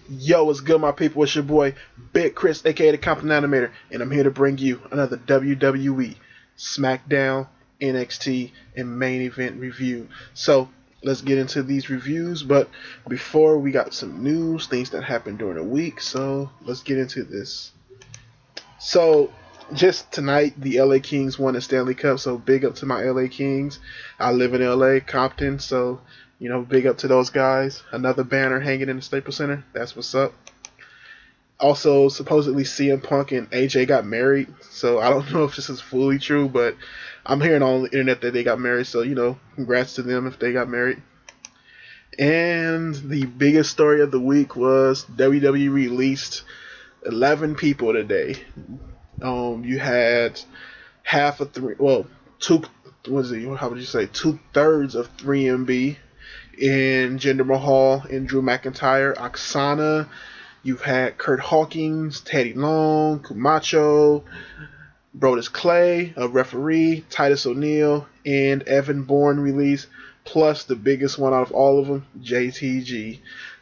Yo, what's good, my people? It's your boy, Big Chris, aka the Compton Animator, and I'm here to bring you another WWE Smackdown, NXT, and main event review. So, let's get into these reviews, but before we got some news, things that happened during the week, so let's get into this. So, just tonight, the LA Kings won the Stanley Cup, so big up to my LA Kings. I live in LA, Compton, so big up to those guys. Another banner hanging in the Staples Center. That's what's up. Also, supposedly CM Punk and AJ got married. So I don't know if this is fully true, but I'm hearing on the internet that they got married. So, congrats to them if they got married. And the biggest story of the week was WWE released 11 people today. You had half of three, well, two, what is it? How would you say? 2/3 of 3MB in Jinder Mahal and Drew McIntyre. Oksana, you've had Kurt Hawkins, Teddy Long, Camacho, Brodus Clay, a referee, Titus O'Neil, and Evan Bourne released, plus the biggest one out of all of them, JTG.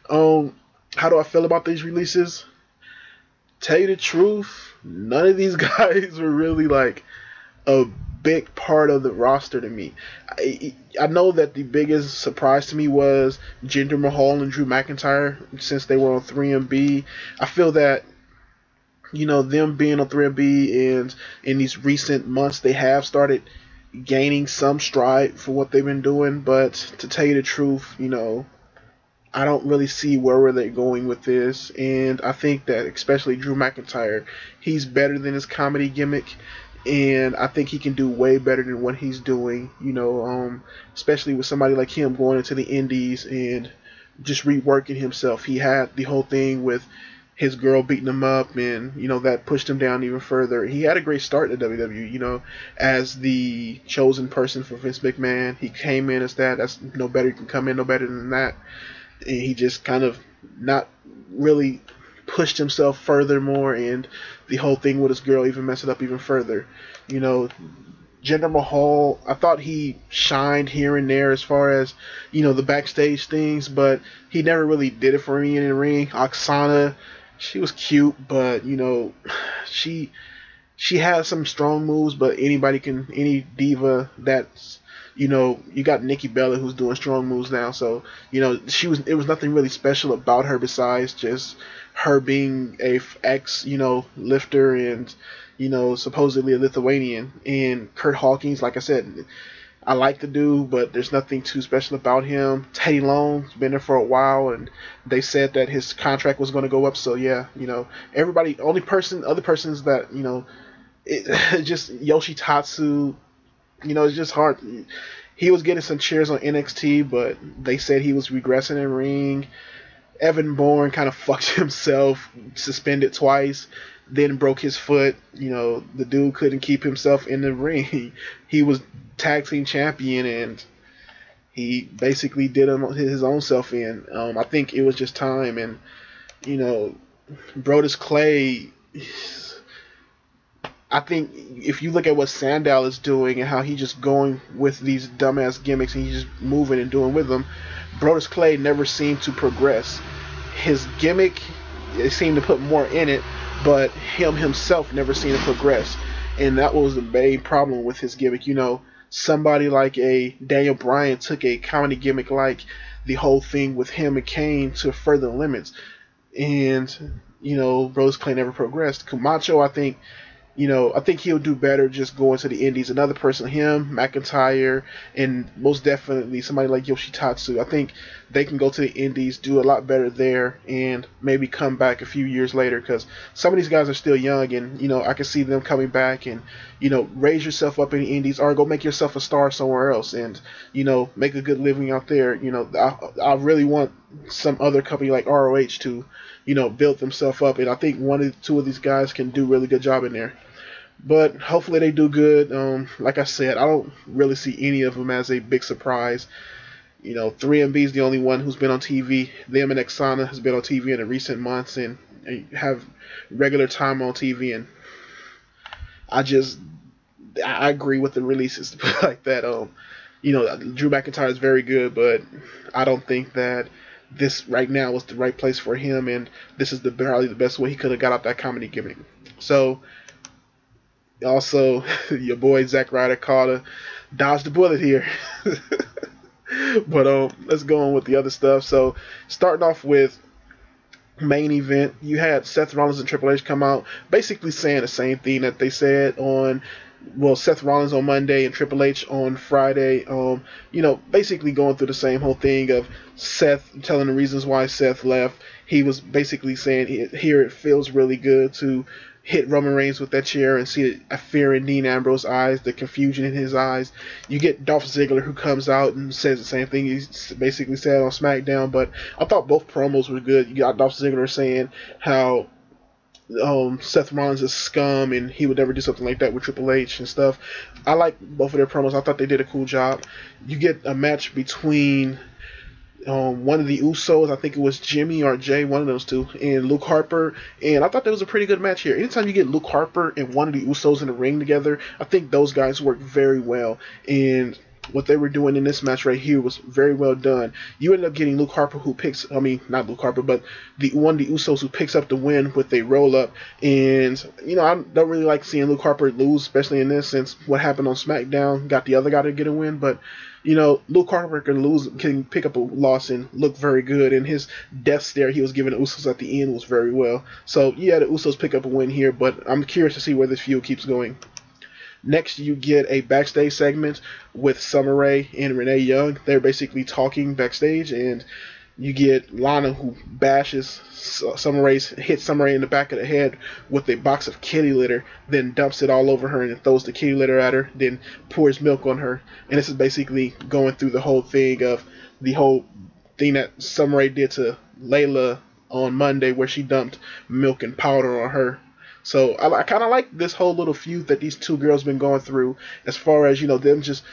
How do I feel about these releases? Tell you the truth, none of these guys were really like a big part of the roster to me. I know that the biggest surprise to me was Jinder Mahal and Drew McIntyre, since they were on 3MB. I feel that them being on 3MB and in these recent months they have started gaining some stride for what they've been doing, but to tell you the truth, I don't really see where they're going with this, and I think that especially Drew McIntyre, he's better than his comedy gimmick, and I think he can do way better than what he's doing, especially with somebody like him going into the indies and just reworking himself. He had the whole thing with his girl beating him up, and that pushed him down even further. He had a great start in WWE, as the chosen person for Vince McMahon. He came in as that. That's no better. You can come in no better than that. And he just kind of not really pushed himself furthermore, and the whole thing with his girl even messed it up even further. Jinder Mahal, I thought he shined here and there as far as, the backstage things, but he never really did it for me in the ring. Oksana, she was cute, but, she has some strong moves, but any diva that's, you got Nikki Bella who's doing strong moves now, so it was nothing really special about her besides just her being a ex lifter and supposedly a Lithuanian. And Kurt Hawkins, like I said, I like the dude, but there's nothing too special about him. Teddy Long's been there for a while, and they said that his contract was going to go up, so yeah, everybody, other persons that just Yoshitatsu. It's just hard. He was getting some cheers on NXT, but they said he was regressing in ring. Evan Bourne kind of fucked himself, suspended twice, then broke his foot. The dude couldn't keep himself in the ring. He was tag team champion, and he basically did his own self in. I think it was just time, and Brodus Clay. I think if you look at what Sandow is doing and how he's just going with these dumbass gimmicks and he's just moving and doing with them, Brodus Clay never seemed to progress. His gimmick, it seemed to put more in it, but himself never seemed to progress. And that was the main problem with his gimmick. Somebody like a Daniel Bryan took a comedy gimmick like the whole thing with him and Kane to further limits. And, Brodus Clay never progressed. Camacho, I think he'll do better just going to the indies. Another person, him, McIntyre, and most definitely somebody like Yoshitatsu. I think they can go to the indies, do a lot better there, and maybe come back a few years later, because some of these guys are still young, and, I can see them coming back and, raise yourself up in the indies or go make yourself a star somewhere else and, make a good living out there. I really want some other company like ROH to, build themselves up, and I think one or two of these guys can do a really good job in there. But hopefully they do good. Like I said, I don't really see any of them as a big surprise. 3MB is the only one who's been on TV. Them and Exana has been on TV in the recent months and have regular time on TV. And I agree with the releases, to put it like that. Drew McIntyre is very good, but I don't think that this right now was the right place for him, and this is probably the best way he could have got out that comedy gimmick. So also, your boy Zack Ryder called a dodged the bullet here. But let's go on with the other stuff. So starting off with main event, you had Seth Rollins and Triple H come out basically saying the same thing that they said on, well, Seth Rollins on Monday and Triple H on Friday. Basically going through the same whole thing of Seth telling the reasons why Seth left. He was basically saying here it feels really good to hit Roman Reigns with that chair and see a fear in Dean Ambrose's eyes, the confusion in his eyes. You get Dolph Ziggler, who comes out and says the same thing he basically said on SmackDown, but I thought both promos were good. You got Dolph Ziggler saying how Seth Rollins is scum and he would never do something like that with Triple H and stuff. I like both of their promos. I thought they did a cool job. You get a match between one of the Usos, I think it was Jimmy or Jay, one of those two, and Luke Harper, and I thought that was a pretty good match here. Anytime you get Luke Harper and one of the Usos in the ring together, I think those guys work very well, and what they were doing in this match right here was very well done. You end up getting Luke Harper, not Luke Harper, but one of the Usos who picks up the win with a roll up. And I don't really like seeing Luke Harper lose, especially in this, since what happened on SmackDown got the other guy to get a win. But Luke Harper can pick up a loss and look very good. And his death stare he was giving the Usos at the end was very well. So yeah, the Usos pick up a win here, but I'm curious to see where this feud keeps going. Next, you get a backstage segment with Summer Rae and Renee Young. They're basically talking backstage, and you get Lana, who bashes hits Summer Rae in the back of the head with a box of kitty litter, then dumps it all over her and throws the kitty litter at her, then pours milk on her. And this is basically going through the whole thing that Summer Rae did to Layla on Monday, where she dumped milk and powder on her. So I kind of like this whole little feud that these two girls been going through, as far as them just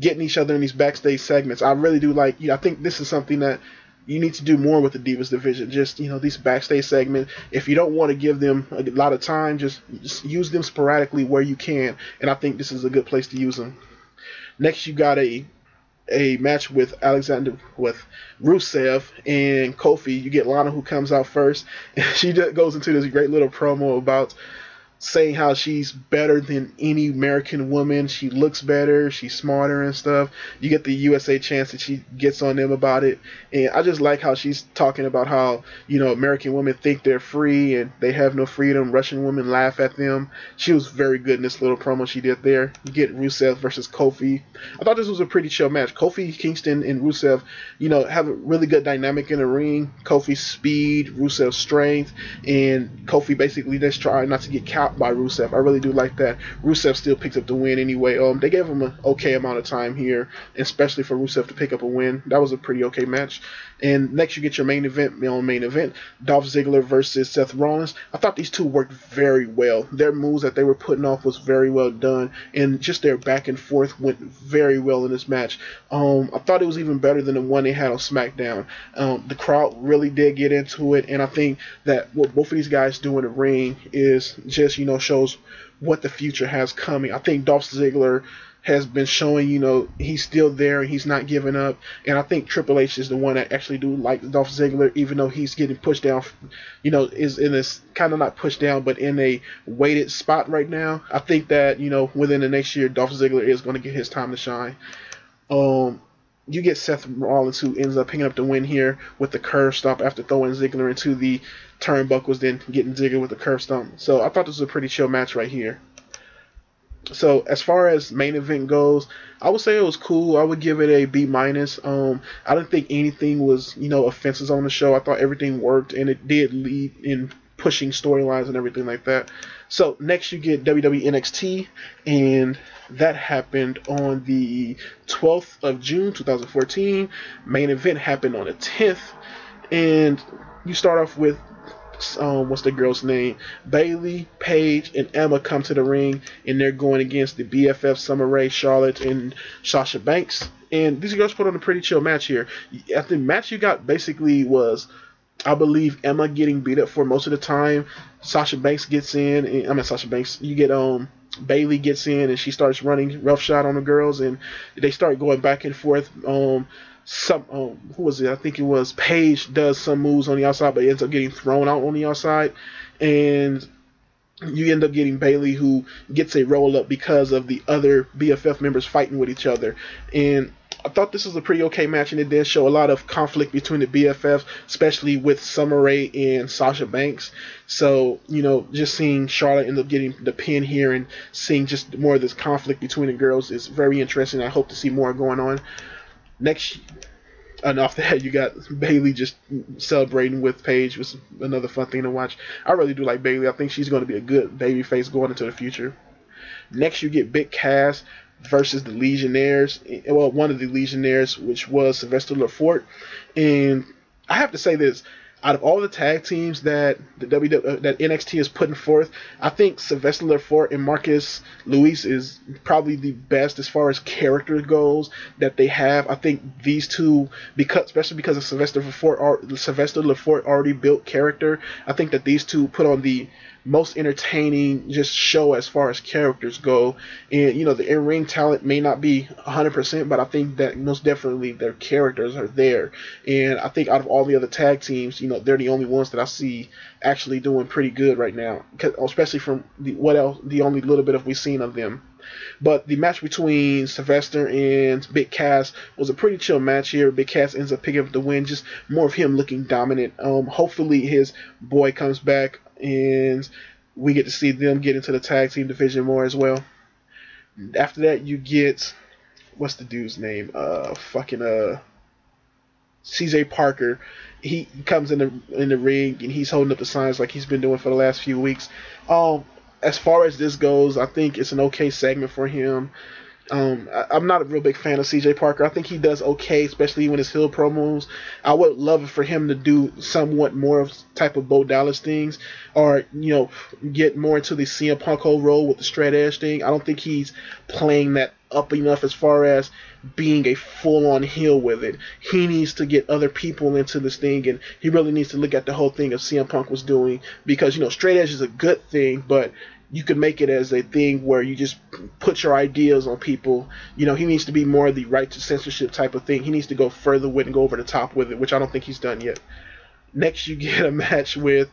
getting each other in these backstage segments. I really do like. I think this is something that you need to do more with the Divas division. Just these backstage segments. If you don't want to give them a lot of time, just use them sporadically where you can. And I think this is a good place to use them. Next, you got a match with Rusev and Kofi. You get Lana, who comes out first, and she goes into this great little promo about saying how she's better than any American woman. She looks better, she's smarter and stuff. You get the USA chance that she gets on them about it. And I just like how she's talking about how, American women think they're free and they have no freedom. Russian women laugh at them. She was very good in this little promo she did there. You get Rusev versus Kofi. I thought this was a pretty chill match. Kofi Kingston and Rusev, have a really good dynamic in the ring. Kofi's speed, Rusev's strength, and Kofi basically just trying not to get caught by Rusev. I really do like that. Rusev still picks up the win anyway. They gave him an okay amount of time here, especially for Rusev to pick up a win. That was a pretty okay match. And next you get your main event. Dolph Ziggler versus Seth Rollins. I thought these two worked very well. Their moves that they were putting off was very well done, and just their back and forth went very well in this match. I thought it was even better than the one they had on SmackDown. The crowd really did get into it, and I think that what both of these guys do in the ring is just shows what the future has coming. I think Dolph Ziggler has been showing, he's still there and he's not giving up. And I think Triple H is the one that actually do like Dolph Ziggler, even though he's getting pushed down, is in this kind of not pushed down, but in a weighted spot right now. I think that, within the next year, Dolph Ziggler is going to get his time to shine. You get Seth Rollins, who ends up picking up the win here with the curve stomp after throwing Ziggler into the turnbuckles, then getting Ziggler with the curve stomp. So I thought this was a pretty chill match right here. So as far as main event goes, I would say it was cool. I would give it a B-. I didn't think anything was, offenses on the show. I thought everything worked, and it did lead in pushing storylines and everything like that. So next you get WWE NXT, and that happened on the 12th of June 2014. Main event happened on the 10th, and you start off with what's the girl's name? Bayley, Paige, and Emma come to the ring, and they're going against the BFF Summer Rae, Charlotte, and Sasha Banks. And these girls put on a pretty chill match here. The match you got basically was, I believe, Emma getting beat up for most of the time. Sasha Banks gets in. You get Bayley gets in, and she starts running roughshod on the girls, and they start going back and forth. some who was it? I think it was Paige does some moves on the outside, but ends up getting thrown out on the outside, and you end up getting Bayley, who gets a roll up because of the other BFF members fighting with each other. And I thought this was a pretty okay match, and it did show a lot of conflict between the BFFs, especially with Summer Rae and Sasha Banks. So, just seeing Charlotte end up getting the pin here and seeing just more of this conflict between the girls is very interesting. I hope to see more going on. Next, and off that, you got Bayley just celebrating with Paige, was another fun thing to watch. I really do like Bayley. I think she's going to be a good babyface going into the future. Next, you get Big Cass versus the Legionnaires. Well, one of the Legionnaires, which was Sylvester Lefort. And I have to say this. Out of all the tag teams that that NXT is putting forth, I think Sylvester Lefort and Marcus Luis is probably the best as far as character goes that they have. I think these two, especially because of Sylvester Lefort already built character, I think that these two put on the most entertaining just show as far as characters go. And the in-ring talent may not be 100%, but I think that most definitely their characters are there. And I think out of all the other tag teams, they're the only ones that I see actually doing pretty good right now, especially from the only little bit of we've seen of them. But the match between Sylvester and Big Cass was a pretty chill match here. Big Cass ends up picking up the win, just more of him looking dominant. Hopefully his boy comes back and we get to see them get into the tag team division more as well. After that, you get, what's the dude's name? CJ Parker. He comes in the ring and he's holding up the signs like he's been doing for the last few weeks. As far as this goes, I think it's an okay segment for him. I'm not a real big fan of CJ Parker. I think he does okay, especially when his heel promos. I would love for him to do somewhat more of type of Bo Dallas things, or get more into the CM Punk whole role with the straight edge thing. I don't think he's playing that up enough as far as being a full-on heel with it. He needs to get other people into this thing, and he really needs to look at the whole thing of CM Punk was doing, because straight edge is a good thing, but you could make it as a thing where you just put your ideas on people. He needs to be more of the right to censorship type of thing. He needs to go further with and go over the top with it, which I don't think he's done yet. Next, you get a match with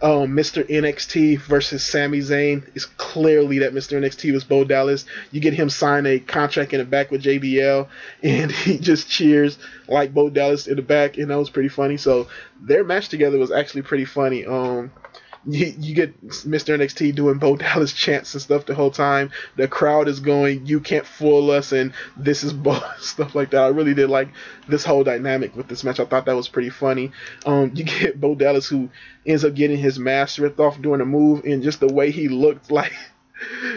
Mr. NXT versus Sami Zayn. It's clearly that Mr. NXT was Bo Dallas. You get him sign a contract in the back with JBL, and he just cheers like Bo Dallas in the back, and that was pretty funny. So their match together was actually pretty funny. You get Mr. NXT doing Bo Dallas chants and stuff the whole time. The crowd is going, "You can't fool us," and "This is Bo," stuff like that. I really did like this whole dynamic with this match. I thought that was pretty funny. You get Bo Dallas, who ends up getting his mask ripped off during a move, and just the way he looked, like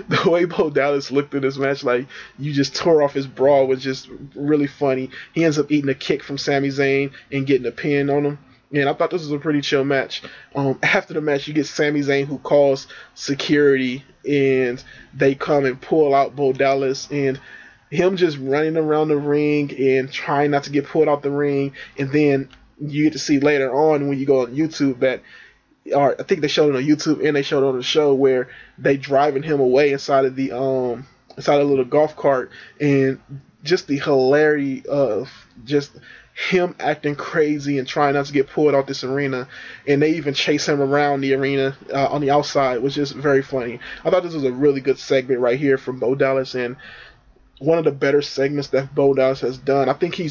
the way Bo Dallas looked in this match, like you just tore off his bra, was just really funny. He ends up eating a kick from Sami Zayn and getting a pin on him. And I thought this was a pretty chill match. After the match, you get Sami Zayn, who calls security, and they come and pull out Bo Dallas, and him just running around the ring and trying not to get pulled out the ring. And then you get to see later on when you go on YouTube that, or I think they showed it on YouTube and they showed it on the show, where they driving him away inside of the little golf cart, and just the hilarity of just him acting crazy and trying not to get pulled out this arena, and they even chase him around the arena on the outside, was just very funny. I thought this was a really good segment right here from Bo Dallas, and one of the better segments that Bo Dallas has done. I think he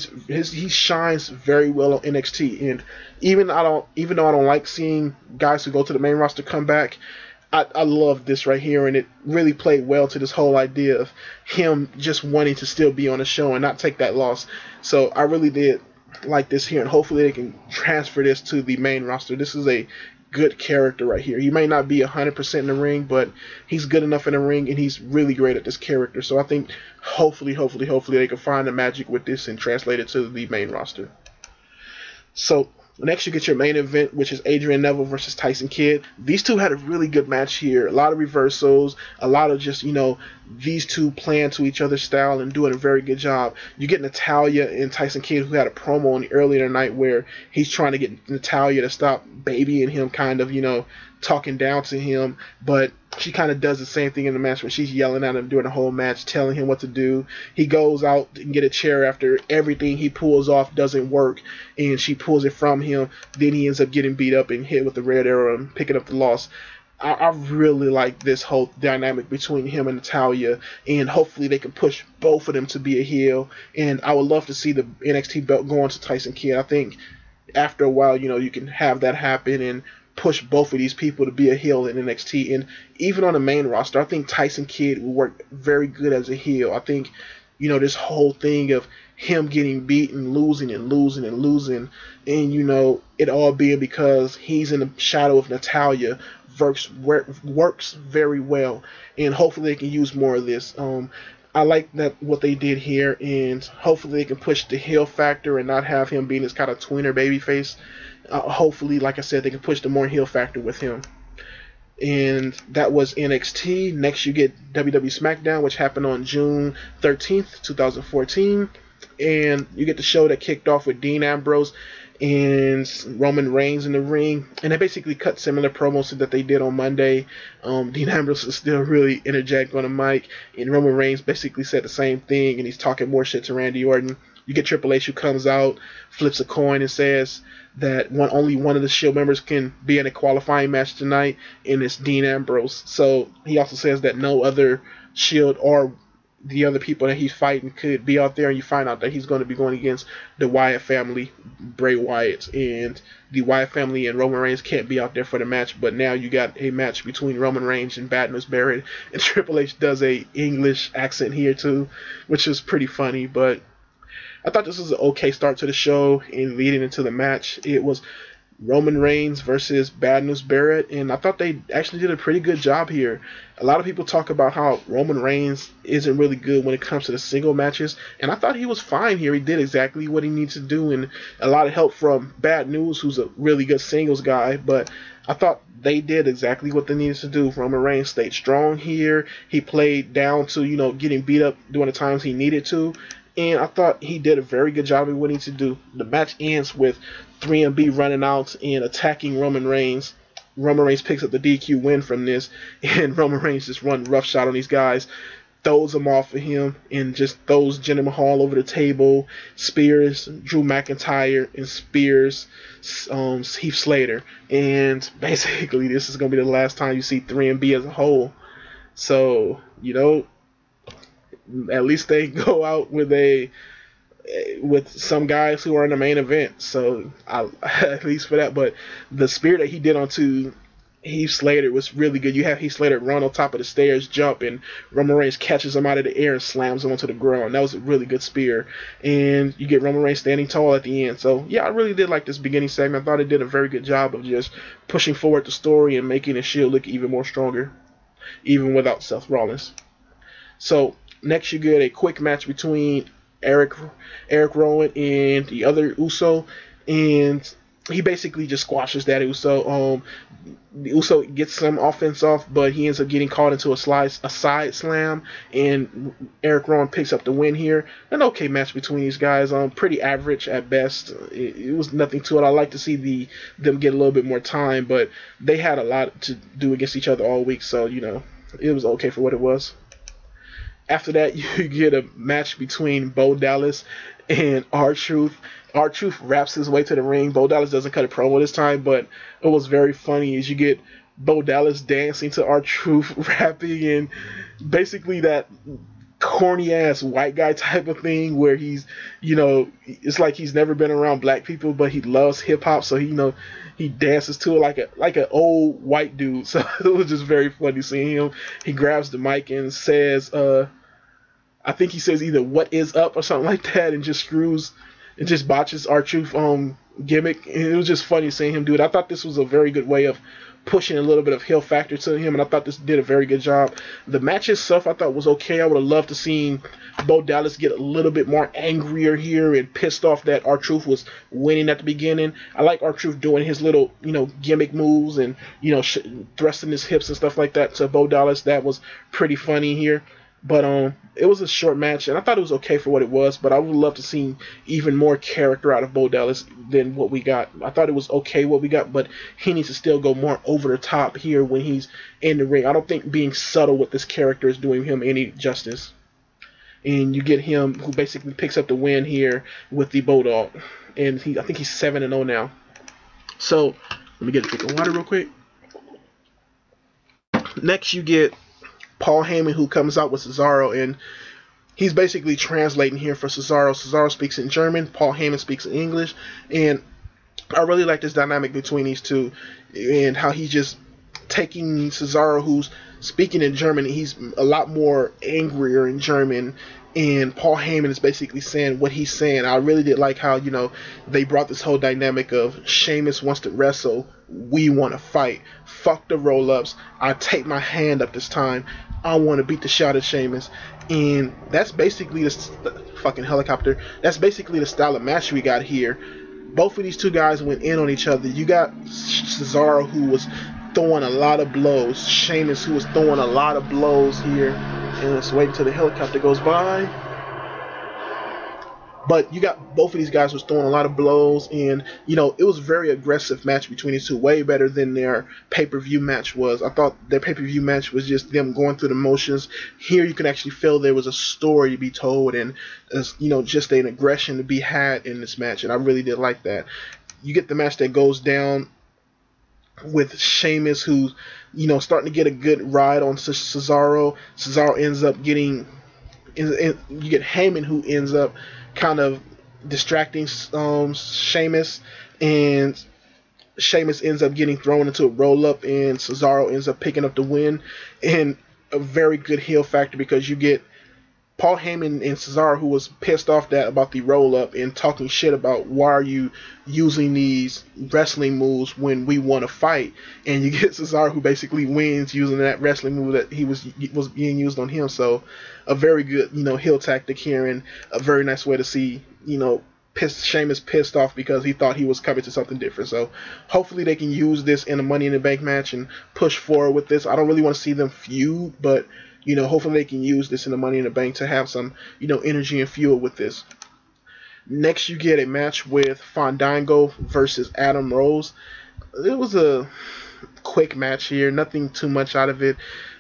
shines very well on NXT, and even though I don't like seeing guys who go to the main roster come back, I love this right here, and it really played well to this whole idea of him just wanting to still be on the show and not take that loss. So I really did like this here, and hopefully they can transfer this to the main roster. This is a good character right here. He may not be 100% in the ring, but he's good enough in the ring, and he's really great at this character. So I think hopefully they can find the magic with this and translate it to the main roster. So next, you get your main event, which is Adrian Neville versus Tyson Kidd. These two had a really good match here. A lot of reversals, a lot of just, these two playing to each other's style and doing a very good job. You get Natalya and Tyson Kidd, who had a promo on earlier tonight where he's trying to get Natalya to stop babying him, kind of, talking down to him, but she kind of does the same thing in the match where she's yelling at him during the whole match, telling him what to do. He goes out and get a chair after everything he pulls off doesn't work, and she pulls it from him. Then he ends up getting beat up and hit with the red arrow and picking up the loss. I really like this whole dynamic between him and Natalya, and hopefully they can push both of them to be a heel. And I would love to see the NXT belt go on to Tyson Kidd. I think after a while, you can have that happen and push both of these people to be a heel in NXT. And even on the main roster, I think Tyson Kidd will work very good as a heel. I think, this whole thing of him getting beaten, losing and losing and losing, and, it all being because he's in the shadow of Natalya works very well. And hopefully they can use more of this. I like that what they did here, and hopefully they can push the heel factor and not have him being this kind of tweener babyface. Hopefully, like I said, they can push the more heel factor with him. And that was NXT. Next, you get WWE Smackdown, which happened on June 13th, 2014. And you get the show that kicked off with Dean Ambrose and Roman Reigns in the ring. And they basically cut similar promos that they did on Monday. Dean Ambrose is still really energetic on the mic. And Roman Reigns basically said the same thing, and he's talking more shit to Randy Orton. You get Triple H, who comes out, flips a coin, and says that only one of the Shield members can be in a qualifying match tonight, and it's Dean Ambrose. So he also says that no other Shield or the other people that he's fighting could be out there, and you find out that he's going to be going against the Wyatt family, Bray Wyatt, and the Wyatt family and Roman Reigns can't be out there for the match, but now you got a match between Roman Reigns and Bad News Barrett, and Triple H does a English accent here too, which is pretty funny. But I thought this was an okay start to the show, and leading into the match, it was Roman Reigns versus Bad News Barrett, and I thought they actually did a pretty good job here. A lot of people talk about how Roman Reigns isn't really good when it comes to the single matches, and I thought he was fine here. He did exactly what he needs to do, and a lot of help from Bad News, who's a really good singles guy, but I thought they did exactly what they needed to do. Roman Reigns stayed strong here. He played down to, getting beat up during the times he needed to, and I thought he did a very good job of what he needs to do. The match ends with 3MB running out and attacking Roman Reigns. Roman Reigns picks up the DQ win from this, and Roman Reigns just runs roughshod on these guys, throws them off of him, and just throws Jinder Mahal over the table, spears Drew McIntyre, and spears Heath Slater. And basically, this is going to be the last time you see 3MB as a whole. So, at least they go out with some guys who are in the main event. So at least for that. But the spear that he did onto Heath Slater was really good. You have Heath Slater run on top of the stairs, jump, and Roman Reigns catches him out of the air and slams him onto the ground. That was a really good spear. And you get Roman Reigns standing tall at the end. So yeah, I really did like this beginning segment. I thought it did a very good job of just pushing forward the story and making the Shield look even more stronger, even without Seth Rollins. So next you get a quick match between Eric Rowan and the other Uso, and he basically just squashes that Uso. The Uso gets some offense off, but he ends up getting caught into a side slam, and Eric Rowan picks up the win here. An okay match between these guys, pretty average at best. It was nothing to it. I like to see them get a little bit more time, but they had a lot to do against each other all week, so it was okay for what it was. After that, you get a match between Bo Dallas and R-Truth. R-Truth wraps his way to the ring. Bo Dallas doesn't cut a promo this time, but it was very funny as you get Bo Dallas dancing to R-Truth rapping, and basically that corny-ass white guy type of thing where he's, it's like he's never been around black people, but he loves hip-hop, so he dances to it like an old white dude. So it was just very funny seeing him. He grabs the mic and says, I think he says either "what is up" or something like that, and just botches R-Truth gimmick. And it was just funny seeing him do it. I thought this was a very good way of pushing a little bit of heel factor to him, and I thought this did a very good job. The match itself I thought was okay. I would have loved to seen Bo Dallas get a little bit more angrier here and pissed off that R-Truth was winning at the beginning. I like R-Truth doing his little, gimmick moves and, thrusting his hips and stuff like that to Bo Dallas. That was pretty funny here. But it was a short match, and I thought it was okay for what it was. But I would love to see even more character out of Bo Dallas than what we got. I thought it was okay what we got, but he needs to still go more over the top here when he's in the ring. I don't think being subtle with this character is doing him any justice. And you get him who basically picks up the win here with the Bulldog, and I think he's 7-0 now. So let me get a drink of water real quick. Next, you get Paul Heyman, who comes out with Cesaro, and he's basically translating here for Cesaro. Cesaro speaks in German, Paul Heyman speaks in English, and I really like this dynamic between these two, and how he's just taking Cesaro, who's speaking in German. He's a lot more angrier in German, and Paul Heyman is basically saying what he's saying. I really did like how, they brought this whole dynamic of Sheamus wants to wrestle, we want to fight. Fuck the roll-ups. I take my hand up this time. I want to beat the shot at Sheamus. And that's basically the fucking helicopter. That's basically the style of match we got here. Both of these two guys went in on each other. You got Cesaro, who was throwing a lot of blows. Sheamus, who was throwing a lot of blows here. And let's wait until the helicopter goes by. But you got both of these guys was throwing a lot of blows, and it was a very aggressive match between these two, way better than their pay-per-view match was. I thought their pay-per-view match was just them going through the motions. Here you can actually feel there was a story to be told, and just an aggression to be had in this match, and I really did like that. You get the match that goes down with Sheamus, who's starting to get a good ride on Cesaro. Cesaro ends up getting, you get Heyman, who ends up kind of distracting Sheamus, and Sheamus ends up getting thrown into a roll-up, and Cesaro ends up picking up the win. And a very good heel factor, because you get Paul Heyman and Cesaro, who was pissed off about the roll-up and talking shit about why are you using these wrestling moves when we want to fight, and you get Cesaro, who basically wins using that wrestling move that was being used on him. So a very good heel tactic here, and a very nice way to see Sheamus pissed off because he thought he was coming to something different. So hopefully they can use this in a Money in the Bank match and push forward with this. I don't really want to see them feud, but hopefully they can use this in the Money in the Bank to have some, energy and fuel with this. Next, you get a match with Fandango versus Adam Rose. It was a quick match here, nothing too much out of it.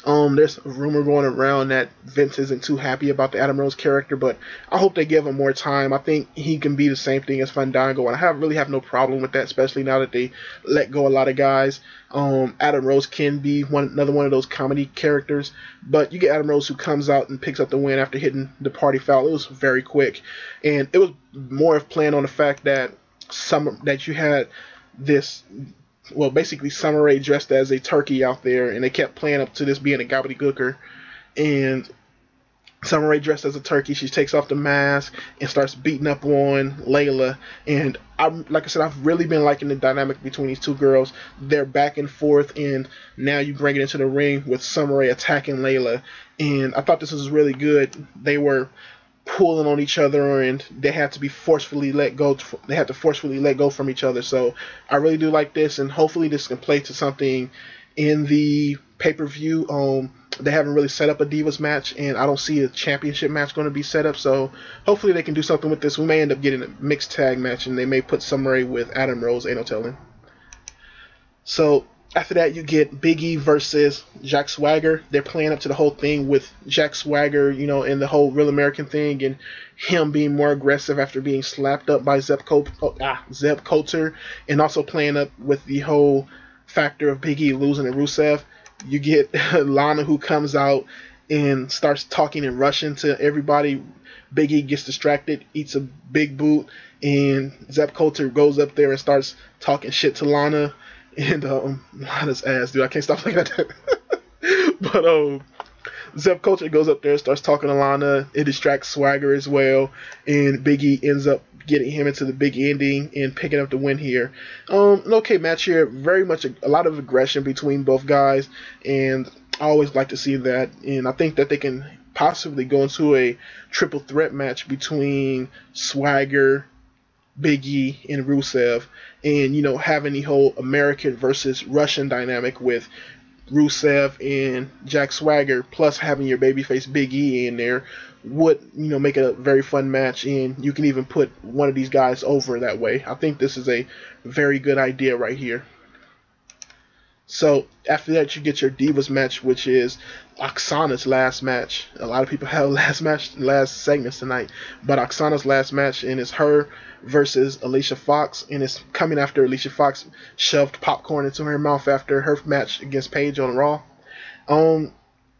There's a rumor going around that Vince isn't too happy about the Adam Rose character, but I hope they give him more time. I think he can be the same thing as Fandango, and I really have no problem with that, especially now that they let go a lot of guys. Adam Rose can be another one of those comedy characters, but you get Adam Rose, who comes out and picks up the win after hitting the party foul. It was very quick, and it was more of playing on the fact that you had this. Well, basically, Summer Rae dressed as a turkey out there, and they kept playing up to this being a gobbledygooker. And Summer Rae dressed as a turkey, she takes off the mask and starts beating up on Layla. And like I said, I've really been liking the dynamic between these two girls. They're back and forth, and now you bring it into the ring with Summer Rae attacking Layla. And I thought this was really good. They were pulling on each other, and they had to forcefully let go from each other. So I really do like this, and hopefully this can play to something in the pay-per-view. They haven't really set up a Divas match, and I don't see a championship match going to be set up, so hopefully they can do something with this. We may end up getting a mixed tag match, and they may put Summer Rae with Adam Rose, ain't no telling. So after that, you get Big E versus Jack Swagger. They're playing up to the whole thing with Jack Swagger, and the whole Real American thing, and him being more aggressive after being slapped up by Zeb Coulter, and also playing up with the whole factor of Big E losing to Rusev. You get Lana, who comes out and starts talking in Russian to everybody. Big E gets distracted, eats a big boot, and Zeb Coulter goes up there and starts talking shit to Lana. And Lana's ass, dude, I can't stop looking at that. But Zeb Coulter goes up there and starts talking to Lana. It distracts Swagger as well, and Big E ends up getting him into the big ending and picking up the win here. An okay match here. Very much a lot of aggression between both guys, and I always like to see that. And I think that they can possibly go into a triple threat match between Swagger, Big E, and Rusev, and having the whole American versus Russian dynamic with Rusev and Jack Swagger, plus having your babyface Big E in there, would make it a very fun match, and you can even put one of these guys over that way. I think this is a very good idea right here. So after that, you get your Divas match, which is Oksana's last match. A lot of people have last segments tonight, but Oksana's last match, and it's her versus Alicia Fox, and it's coming after Alicia Fox shoved popcorn into her mouth after her match against Paige on Raw.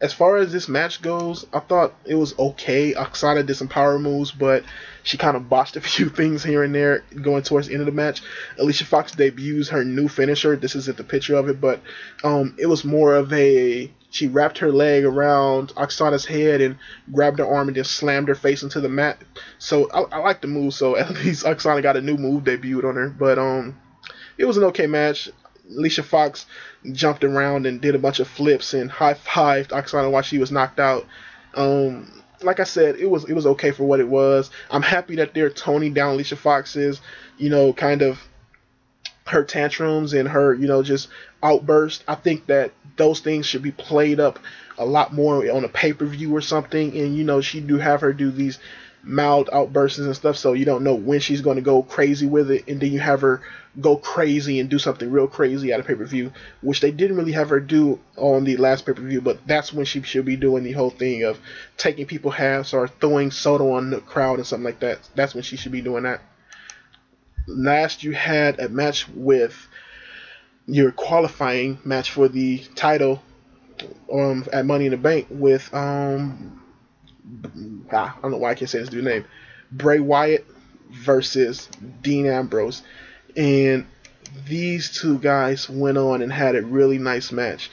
As far as this match goes, I thought it was okay. Oksana did some power moves, but she kind of botched a few things here and there going towards the end of the match. Alicia Fox debuts her new finisher. This isn't the picture of it, but it was more of she wrapped her leg around Oksana's head and grabbed her arm and just slammed her face into the mat. So I like the move. So at least Oksana got a new move debuted on her. But it was an okay match. Alicia Fox jumped around and did a bunch of flips and high-fived Oksana while she was knocked out. Like I said, it was okay for what it was. I'm happy that they're toning down Alicia Fox's, kind of her tantrums and her, just outburst. I think that those things should be played up a lot more on a pay-per-view or something. And, she do have her do these mild outbursts and stuff, so you don't know when she's going to go crazy with it, and then you have her go crazy and do something real crazy at a pay-per-view, which they didn't really have her do on the last pay-per-view, but that's when she should be doing the whole thing of taking people halves or throwing soda on the crowd and something like that. That's when she should be doing that. Last, you had a match with your qualifying match for the title at Money in the Bank with I don't know why I can't say this dude's name. Bray Wyatt versus Dean Ambrose. And these two guys went on and had a really nice match.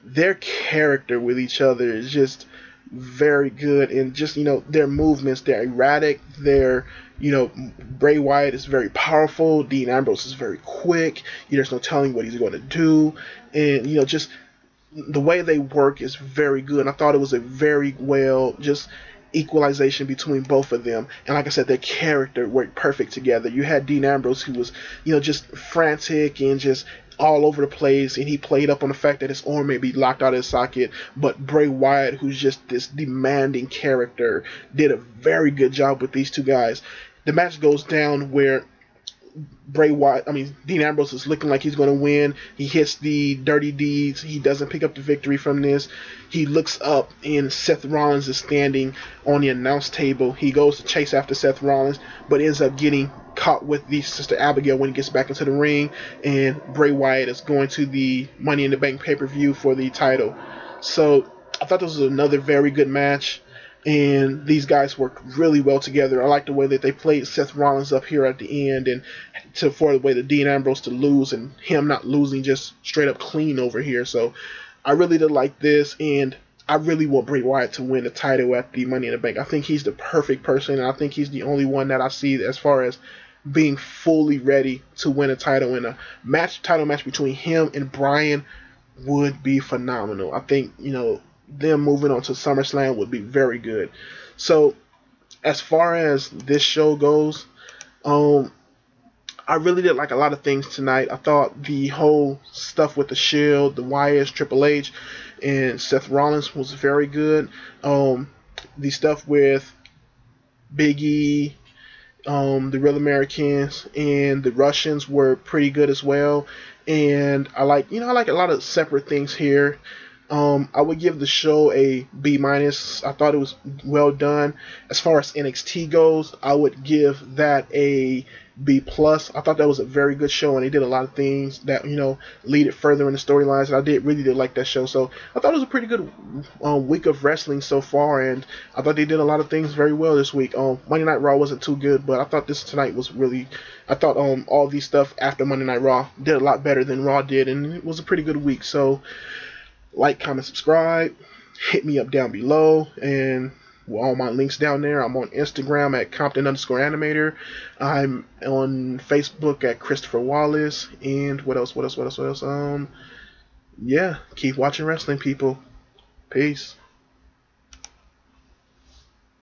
Their character with each other is just very good, and just their movements, they're erratic. They're Bray Wyatt is very powerful. Dean Ambrose is very quick. There's no telling what he's going to do, and just the way they work is very good. And I thought it was a very well just equalization between both of them. And like I said, their character worked perfect together. You had Dean Ambrose, who was just frantic and just all over the place, and he played up on the fact that his arm may be locked out of his socket. But Bray Wyatt, who's just this demanding character, did a very good job with these two guys. The match goes down where Dean Ambrose is looking like he's going to win. He hits the dirty deeds. He doesn't pick up the victory from this. He looks up, and Seth Rollins is standing on the announce table. He goes to chase after Seth Rollins, but ends up getting caught with the Sister Abigail when he gets back into the ring, and Bray Wyatt is going to the Money in the Bank pay-per-view for the title. So I thought this was another very good match, and these guys worked really well together. I like the way that they played Seth Rollins up here at the end, and for the way that Dean Ambrose to lose, and him not losing just straight up clean over here. So I really did like this, and I really want Bray Wyatt to win the title at the Money in the Bank. I think he's the perfect person, and I think he's the only one that I see as far as being fully ready to win a title. And a title match between him and Bryan would be phenomenal. I think, them moving on to SummerSlam would be very good. So as far as this show goes, I really did like a lot of things tonight. I thought the whole stuff with the Shield, the Wyatts, Triple H, and Seth Rollins was very good. The stuff with Big E, the Real Americans, and the Russians were pretty good as well. And I like a lot of separate things here. I would give the show a B-. I thought it was well done. As far as NXT goes, I would give that a B+. I thought that was a very good show, and they did a lot of things that, lead it further in the storylines, and I really did like that show. So I thought it was a pretty good week of wrestling so far, and I thought they did a lot of things very well this week. Monday Night Raw wasn't too good, but I thought this tonight was really, I thought all these stuff after Monday Night Raw did a lot better than Raw did, and it was a pretty good week. So like, comment, subscribe, hit me up down below, and all my links down there. I'm on Instagram at Compton_animator. I'm on Facebook at Christopher Wallace. And what else? Yeah, keep watching wrestling, people. Peace.